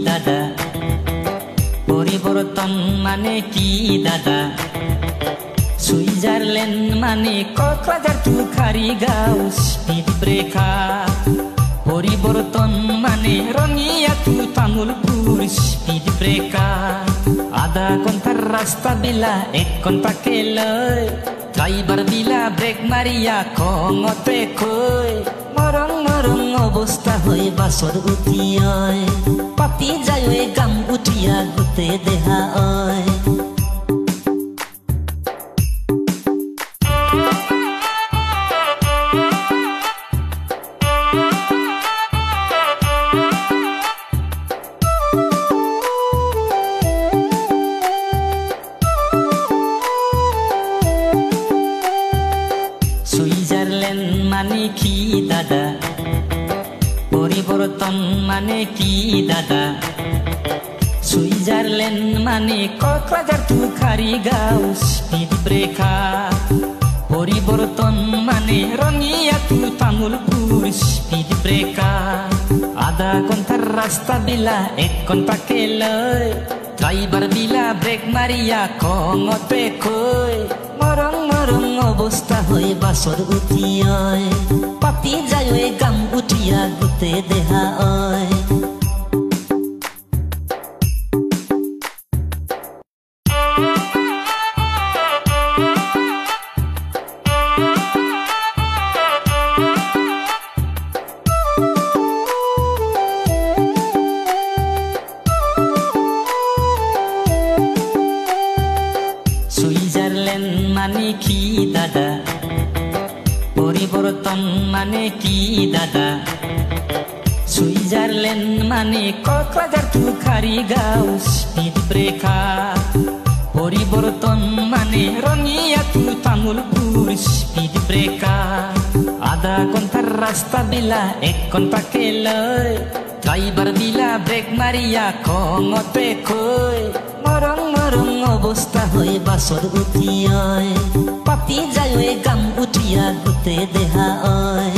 দাদা পরিবর্তন মানে কি দাদা সুইজারল্যান্ড মানে কক্সবাজার টু খারিগাঁও স্পিড ব্রেকার পরিবর্তন মানে Rangia two Tamulpur speed breaker আধা ঘন্টার রাস্তা বিলা 1 ঘন্টাকে লয় ড্রাইভার বিলা ব্রেক মারিয়া খঙতে কই মরং মরং অবস্থা হই বাসর উঠিয় পাতি যায় গাম উঠিয়া গুতে দেহা অয় সুইজারল্যান্ড মানে কি দাদা পরিবর্তন মানে কি দাদা সুইজারল্যান্ড মানে কক্সবাজার টু খারিগাঁও স্পিড ব্রেকার পরিবর্তন মানে Rangia two Tamulpur speed breaker আধা ঘন্টার রাস্তা বিলা 1 ঘন্টাকে লয় ড্রাইভার বিলা ব্রেক মারিয়া খঙতে কই মরং মরং অবস্থা হই বাসর উঠিয় পাতি যায় গাম উঠিয়া গুতে দেহা অয় সুইজারল্যান্ড মানে কি দাদা পরিবর্তন মানে কি দাদা সুইজারল্যান্ড মানে কক্সবাজার টু খারিগাঁও স্পিড ব্রেকার পরিবর্তন মানে Rangia two Tamulpur speed breaker আধা ঘন্টার রাস্তা বিলা 1 ঘন্টাকে লয় ড্রাইভার বিলা ব্রেক মারিয়া খঙতে কই মরং মরং অবস্থা হই বাসর উঠিয় পাতি যায় গাম উঠিয়া গুতে দেহা অয়